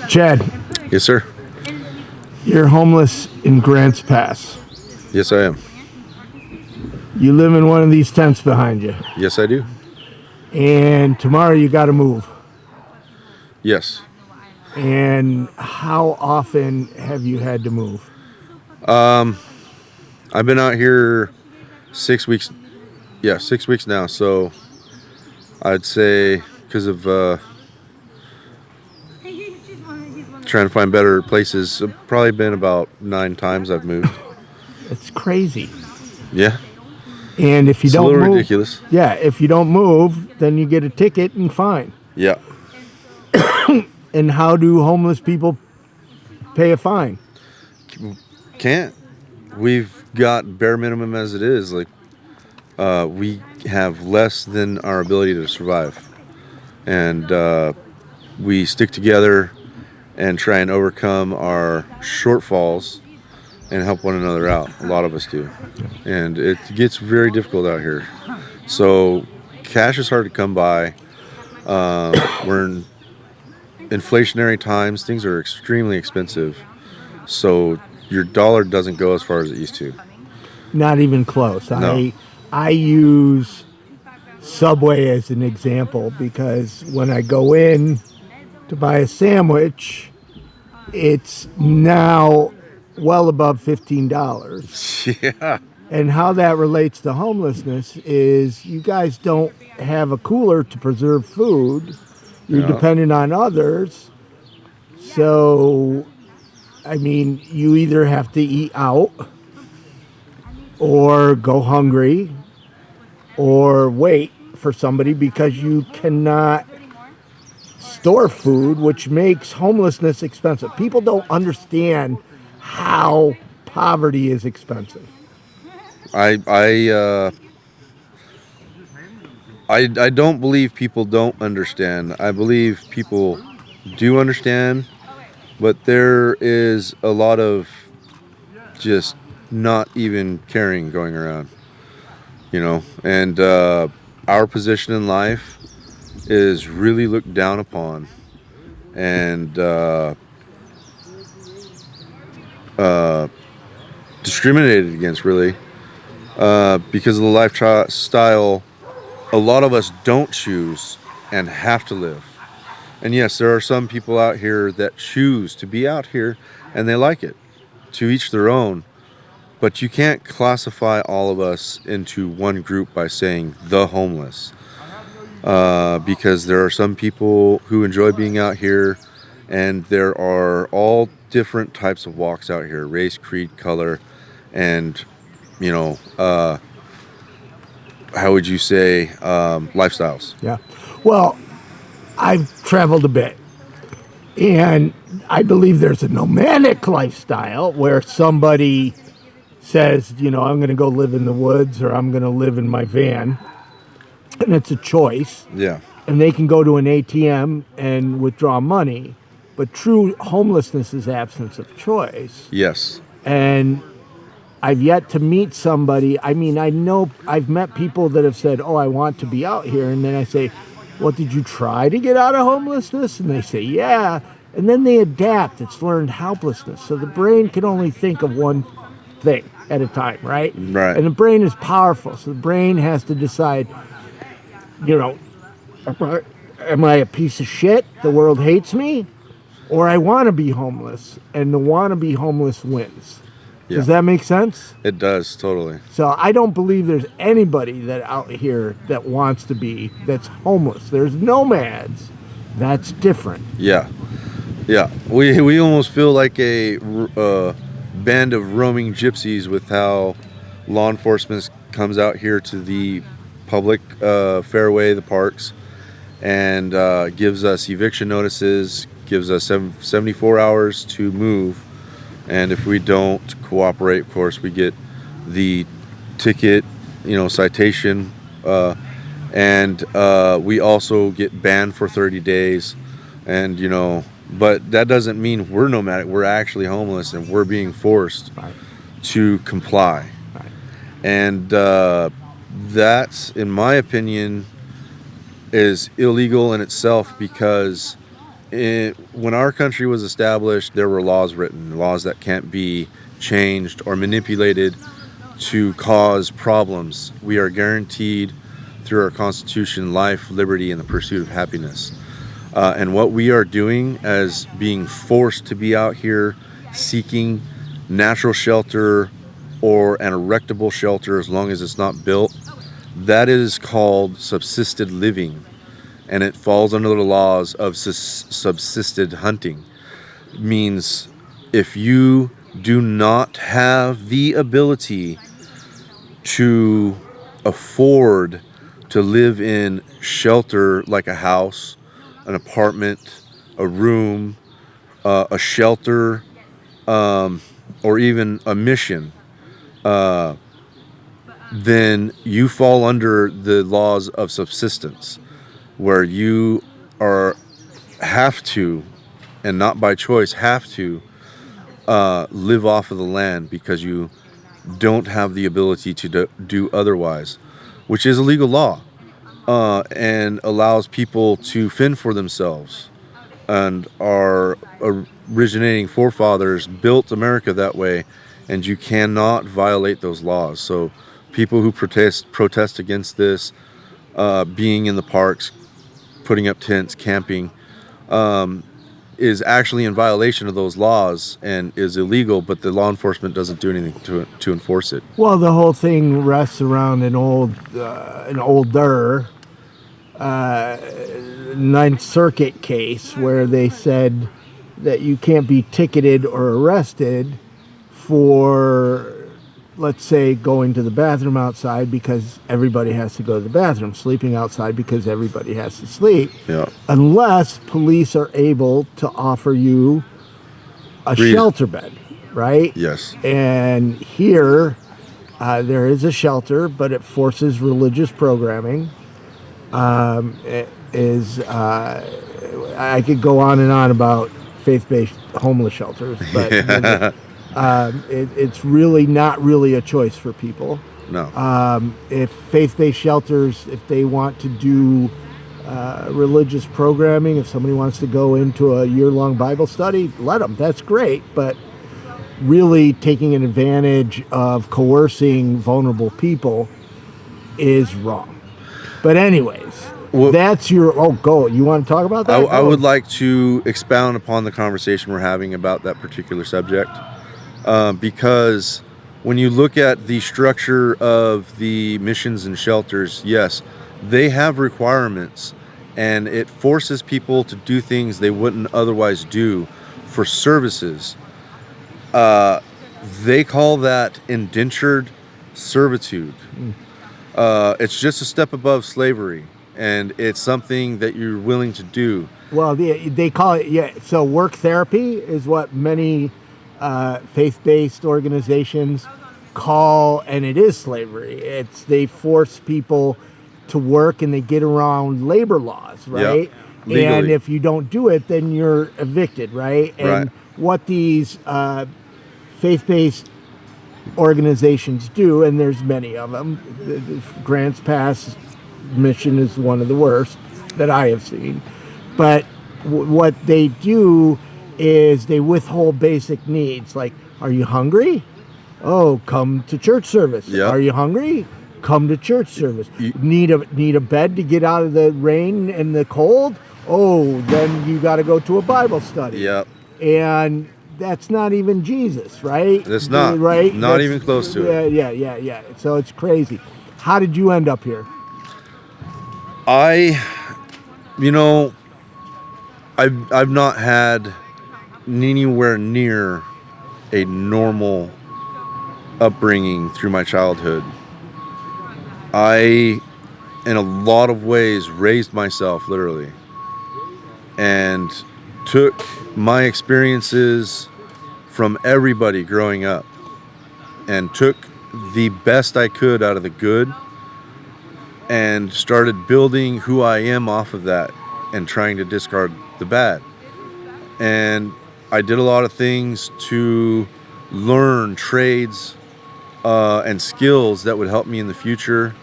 Chad, Yes, sir. you're homeless in Grants Pass. Yes, I am. You live in one of these tents behind you, Yes, I do. and tomorrow you got to move. Yes. And how often have you had to move? I've been out here 6 weeks. Yeah, 6 weeks now. So I'd say because of trying to find better places, it's probably been about 9 times I've moved. It's crazy. Yeah. And if you It's a don't little move, ridiculous. yeah, if you don't move, then you get a ticket and fine. Yeah. And how do homeless people pay a fine? Can't. We've got bare minimum as it is. Like, we have less than our ability to survive. And we stick together and try and overcome our shortfalls and help one another out. A lot of us do. And it gets very difficult out here. So cash is hard to come by. We're in inflationary times. Things are extremely expensive. So your dollar doesn't go as far as it used to. Not even close. No. I use Subway as an example because when I go in to buy a sandwich, it's now well above $15. Yeah. And how that relates to homelessness is you guys don't have a cooler to preserve food. You're Yeah. dependent on others. So, I mean, you either have to eat out or go hungry or wait for somebody because you cannot store food, which makes homelessness expensive. People don't understand how poverty is expensive. I don't believe people don't understand. I believe people do understand, but there is a lot of just not even caring going around, and our position in life is really looked down upon and discriminated against, really, because of the lifestyle a lot of us don't choose and have to live. And yes, there are some people out here that choose to be out here and they like it. To each their own. But you can't classify all of us into one group by saying the homeless. Because there are some people who enjoy being out here, and there are all different types of walks out here: race, creed, color, and how would you say, lifestyles. Yeah. Well, I've traveled a bit, and I believe there's a nomadic lifestyle where somebody says, I'm going to go live in the woods or I'm going to live in my van, and it's a choice. Yeah. And they can go to an ATM and withdraw money. But true homelessness is absence of choice. Yes. And I've yet to meet somebody. I mean, I know I've met people that have said, I want to be out here. And then I say, did you try to get out of homelessness? And they say, yeah. And then they adapt. It's learned helplessness. So the brain can only think of one thing at a time, right? Right. And the brain is powerful. So the brain has to decide, am I a piece of shit? The world hates me? Or I want to be homeless, and the want to be homeless wins. Yeah. Does that make sense? It does, totally. So I don't believe there's anybody that out here that wants to be, that's homeless. There's nomads. That's different. Yeah. Yeah. We almost feel like a band of roaming gypsies with how law enforcement comes out here to the public fairway, the parks, and gives us eviction notices, gives us 74 hours to move. And if we don't cooperate, of course, we get the ticket, citation, and we also get banned for 30 days. And, but that doesn't mean we're nomadic. We're actually homeless, and we're being forced to comply. Right. And that's, in my opinion, is illegal in itself because when our country was established, there were laws written, laws that can't be changed or manipulated to cause problems. We are guaranteed through our Constitution life, liberty, and the pursuit of happiness. And what we are doing as being forced to be out here seeking natural shelter or an erectable shelter, as long as it's not built, that is called subsisted living. And it falls under the laws of subsisted hunting. Means if you do not have the ability to afford to live in shelter, like a house, an apartment, a room, a shelter, or even a mission, then you fall under the laws of subsistence, where you have to, and not by choice, have to live off of the land because you don't have the ability to do otherwise, which is a legal law, and allows people to fend for themselves. And our originating forefathers built America that way, and you cannot violate those laws. So people who protest against this, being in the parks, putting up tents, camping, is actually in violation of those laws and is illegal, but the law enforcement doesn't do anything to enforce it. Well, the whole thing rests around an older Ninth Circuit case where they said that you can't be ticketed or arrested for, let's say, going to the bathroom outside because everybody has to go to the bathroom, sleeping outside because everybody has to sleep, Yeah. unless police are able to offer you a shelter bed, right? Yes. And here, there is a shelter, but it forces religious programming. I could go on and on about faith-based homeless shelters, but it's really not really a choice for people. No. If faith-based shelters, if they want to do religious programming, if somebody wants to go into a year-long Bible study, let them. That's great, but really taking an advantage of coercing vulnerable people is wrong. But anyways, that's your... Oh, go. You want to talk about that? I would like to expound upon the conversation we're having about that particular subject, because when you look at the structure of the missions and shelters, yes, they have requirements, and it forces people to do things they wouldn't otherwise do for services. They call that indentured servitude. It's just a step above slavery, and it's something that you're willing to do. Well, they call it, yeah. So work therapy is what many faith-based organizations call, and it is slavery. They force people to work, and they get around labor laws, right? Yep. And if you don't do it, then you're evicted, right? And what these faith-based organizations do, and there's many of them. The Grants Pass mission is one of the worst that I have seen. But what they do is they withhold basic needs. Like, are you hungry? Oh, come to church service. Yep. Are you hungry? Come to church service. Need a bed to get out of the rain and the cold? Oh, then you got to go to a Bible study. Yep. And that's not even Jesus, right? It's not. Right? Not even close to it. Yeah. So it's crazy. How did you end up here? I've not had anywhere near a normal upbringing through my childhood. I, in a lot of ways, raised myself literally, and took my experiences from everybody growing up and took the best I could out of the good and started building who I am off of that and trying to discard the bad. And I did a lot of things to learn trades and skills that would help me in the future.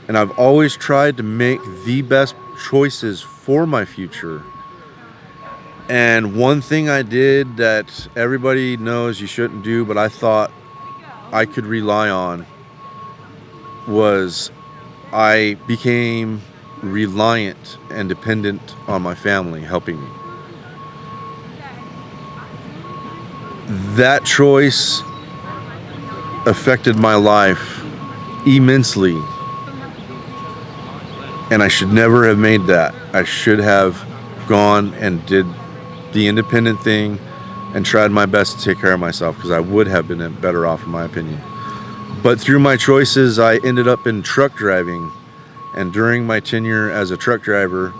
And I've always tried to make the best choices for my future. And one thing I did that everybody knows you shouldn't do, but I thought I could rely on, was I became reliant and dependent on my family helping me. That choice affected my life immensely, and I should never have made that. I should have gone and did the independent thing and tried my best to take care of myself, because I would have been better off, in my opinion. But through my choices, I ended up in truck driving, and during my tenure as a truck driver,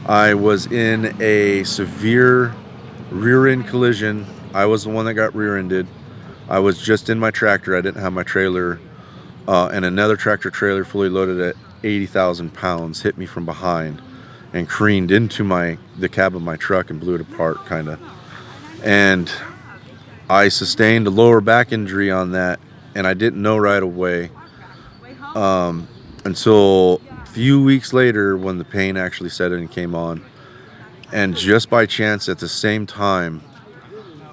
I was in a severe rear-end collision. I was the one that got rear-ended. I was just in my tractor. I didn't have my trailer, and another tractor trailer fully loaded at 80,000 pounds hit me from behind and careened into the cab of my truck and blew it apart, kind of. And I sustained a lower back injury on that, and I didn't know right away until a few weeks later when the pain actually set in and came on. And just by chance at the same time,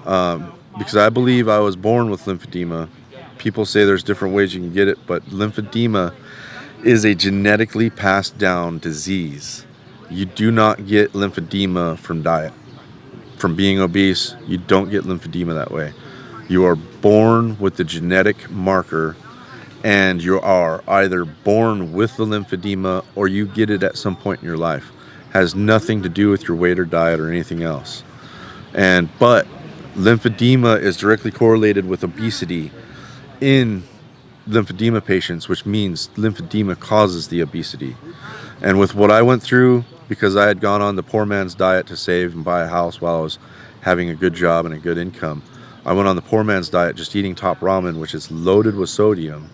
because I believe I was born with lymphedema. People say there's different ways you can get it, but lymphedema is a genetically passed down disease. You do not get lymphedema from diet. From being obese, you don't get lymphedema that way. You are born with the genetic marker, and you are either born with the lymphedema or you get it at some point in your life. Has nothing to do with your weight or diet or anything else. But lymphedema is directly correlated with obesity in lymphedema patients, which means lymphedema causes the obesity. And with what I went through, because I had gone on the poor man's diet to save and buy a house while I was having a good job and a good income, I went on the poor man's diet, just eating top ramen, which is loaded with sodium,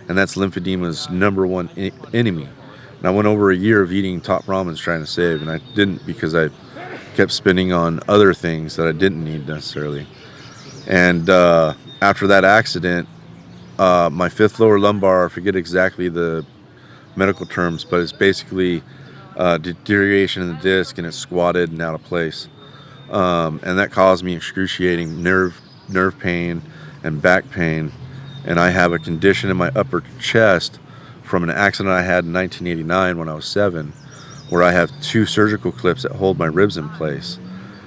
and that's lymphedema's number one enemy. And I went over a year of eating top ramens trying to save, and I didn't, because I kept spending on other things that I didn't need necessarily. And after that accident, my fifth lower lumbar, I forget exactly the medical terms, but it's basically deterioration in the disc, and it's squatted and out of place. And that caused me excruciating nerve pain and back pain. And I have a condition in my upper chest from an accident I had in 1989 when I was 7, where I have 2 surgical clips that hold my ribs in place.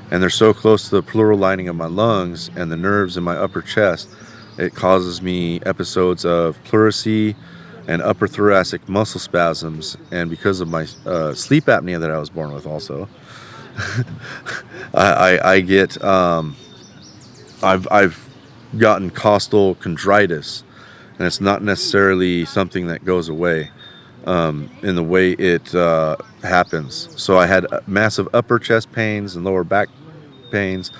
And they're so close to the pleural lining of my lungs and the nerves in my upper chest, it causes me episodes of pleurisy and upper thoracic muscle spasms. And because of my sleep apnea that I was born with also, I've gotten costal chondritis, and it's not necessarily something that goes away in the way it happens. So I had massive upper chest pains and lower back pains,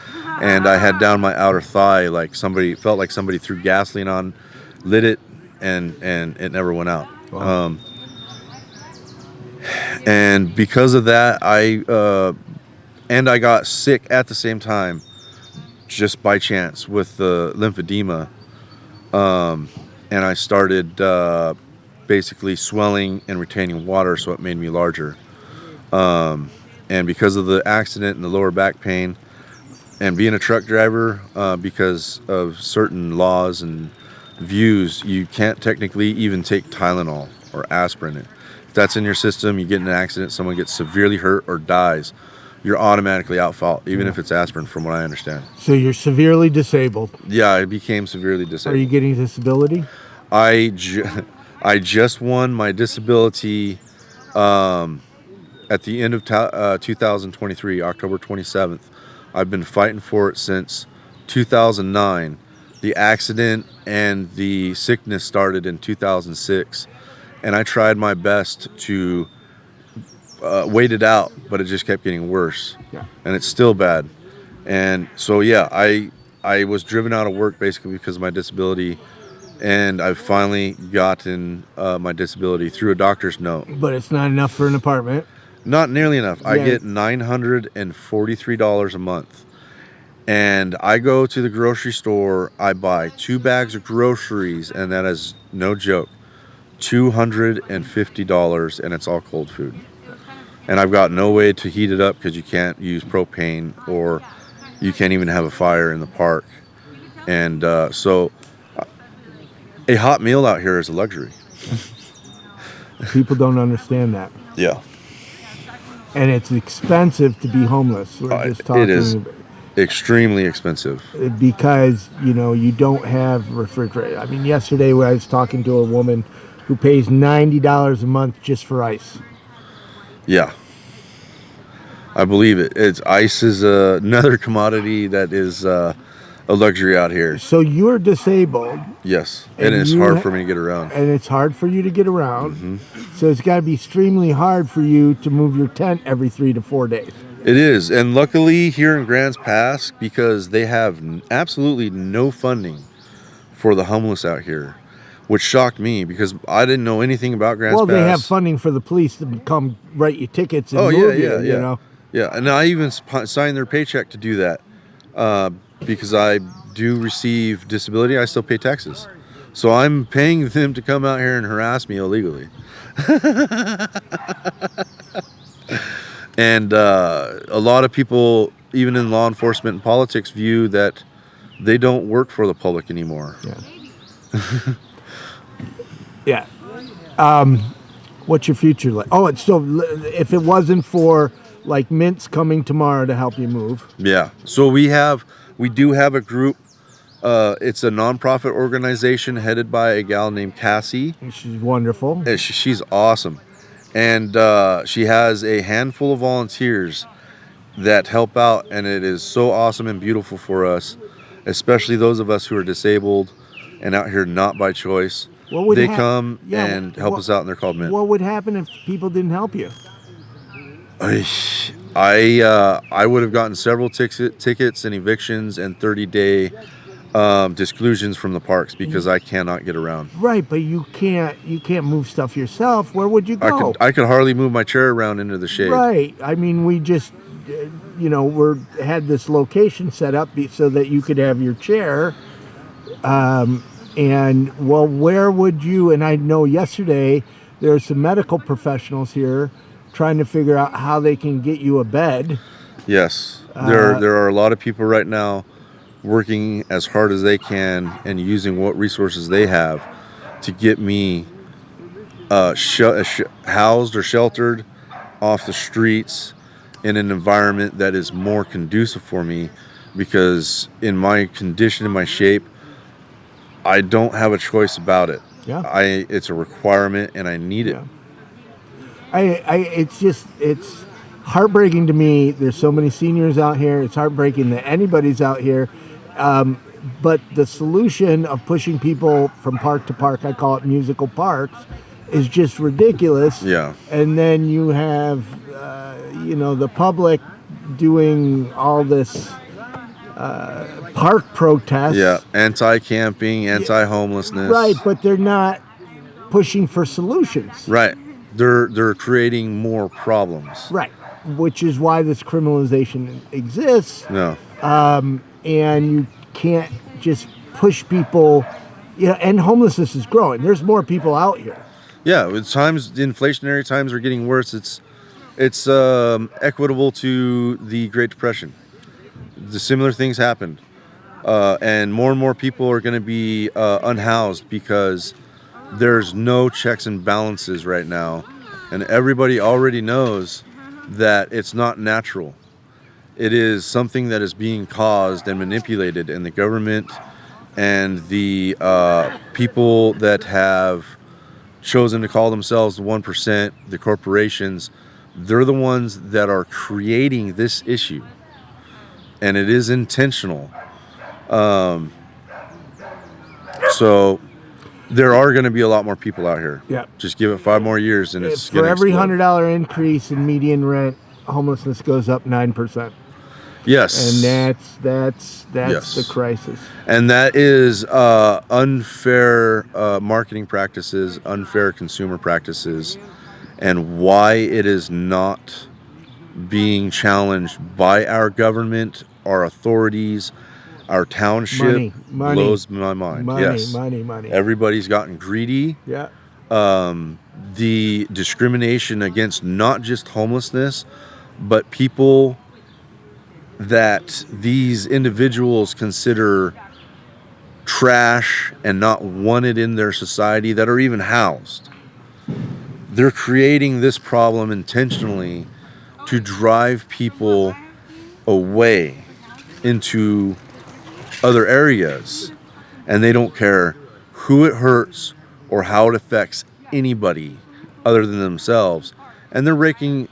and I had down my outer thigh like somebody threw gasoline on, lit it, and it never went out. Wow. And because of that, I got sick at the same time, just by chance, with the lymphedema, and I started basically swelling and retaining water, so it made me larger. And because of the accident and the lower back pain, and being a truck driver, because of certain laws and views, you can't technically even take Tylenol or aspirin. If that's in your system, you get in an accident, someone gets severely hurt or dies, you're automatically out fault, even if it's aspirin, from what I understand. So you're severely disabled. Yeah, I became severely disabled. Are you getting disability? I just won my disability at the end of 2023, October 27th. I've been fighting for it since 2009. The accident and the sickness started in 2006, and I tried my best to wait it out, but it just kept getting worse. Yeah. And it's still bad. And so yeah, I was driven out of work basically because of my disability, and I've finally gotten my disability through a doctor's note. But it's not enough for an apartment. Not nearly enough. Yeah. I get $943 a month. And I go to the grocery store, I buy 2 bags of groceries, and that is no joke, $250, and it's all cold food. and I've got no way to heat it up because you can't use propane, or you can't even have a fire in the park. And so a hot meal out here is a luxury. People don't understand that. Yeah. And it's expensive to be homeless. We're just talking. It is extremely expensive. Because, you don't have refrigerator. I mean, yesterday when I was talking to a woman who pays $90 a month just for ice. Yeah. I believe it. Ice is another commodity that is a luxury out here. So you're disabled. Yes. And it's hard for me to get around. And it's hard for you to get around. So it's got to be extremely hard for you to move your tent every 3 to 4 days. It is. And luckily here in Grants Pass, because they have absolutely no funding for the homeless out here, which shocked me because I didn't know anything about Grants Pass. Well, they have funding for the police to come write you tickets and move you, you know. Yeah, and I even signed their paycheck to do that because I do receive disability. I still pay taxes. So I'm paying them to come out here and harass me illegally. And a lot of people, even in law enforcement and politics, view that they don't work for the public anymore. Yeah. What's your future like? Oh, it's so if it wasn't for like Mint's coming tomorrow to help you move. Yeah. So we do have a group. It's a nonprofit organization headed by a gal named Cassie. She's wonderful. She's awesome. And she has a handful of volunteers that help out, and it is so awesome and beautiful for us, especially those of us who are disabled and out here not by choice. They come and help us out, and they're called Mint. What would happen if people didn't help you? I would have gotten several tickets and evictions and 30-day exclusions from the parks because I cannot get around. Right, but you can't move stuff yourself. Where would you go? I could hardly move my chair around into the shade. Right. I mean, we just had this location set up so that you could have your chair. And well, where would you? And I know yesterday there are some medical professionals here trying to figure out how they can get you a bed. Yes, there are a lot of people right now working as hard as they can and using what resources they have to get me housed or sheltered off the streets in an environment that is more conducive for me, because in my condition, in my shape, I don't have a choice about it. Yeah. It's a requirement and I need it. It's heartbreaking to me. There's so many seniors out here. It's heartbreaking that anybody's out here. But the solution of pushing people from park to park, I call it musical parks, is just ridiculous. Yeah. And then you have, the public doing all this park protests. Yeah, anti-camping, anti-homelessness. Right, but they're not pushing for solutions. Right. They're creating more problems. Right, which is why this criminalization exists. No. And you can't just push people. And homelessness is growing. There's more people out here. Yeah, the inflationary times are getting worse. It's equitable to the Great Depression. The similar things happened, and more people are going to be unhoused because there's no checks and balances right now, and everybody already knows that it's not natural. It is something that is being caused and manipulated, and the government and the people that have chosen to call themselves the 1%, the corporations, they're the ones that are creating this issue, and it is intentional. So there are going to be a lot more people out here. Yeah. Just give it 5 more years and it's going for to every explode. $100 increase in median rent, homelessness goes up 9%. Yes. And that's Yes. the crisis. And that is unfair marketing practices, unfair consumer practices, and why it is not being challenged by our government, our authorities, our township. Money. Blows my mind. Yes. Money. Everybody's gotten greedy. Yeah. the discrimination against not just homelessness, but people that these individuals consider trash and not wanted in their society, that are even housed. They're creating this problem intentionally to drive people away into other areas, and they don't care who it hurts or how it affects anybody other than themselves, and they're raking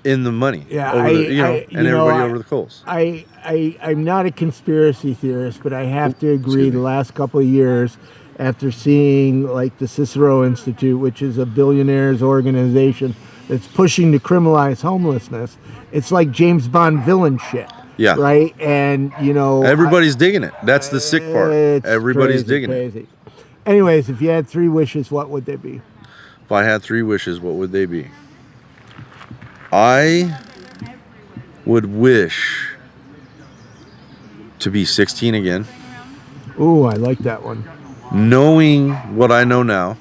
in the money over everybody over the coals. I'm not a conspiracy theorist, but I have to agree the last couple of years, after seeing like the Cicero Institute, which is a billionaires organization that's pushing to criminalize homelessness, it's like James Bond villain shit. Yeah. Right? And, you know... everybody's digging it. That's the sick part. Everybody's digging it. Anyways, if you had 3 wishes, what would they be? If I had 3 wishes, what would they be? I would wish to be 16 again. Ooh, I like that one. Knowing what I know now.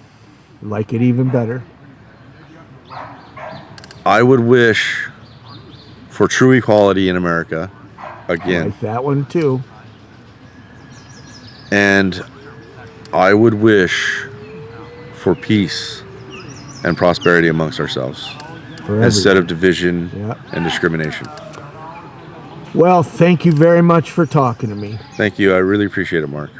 Like it even better. I would wish for true equality in America again. I like that one too. And I would wish for peace and prosperity amongst ourselves instead of division and discrimination. Well, thank you very much for talking to me. Thank you. I really appreciate it, Mark.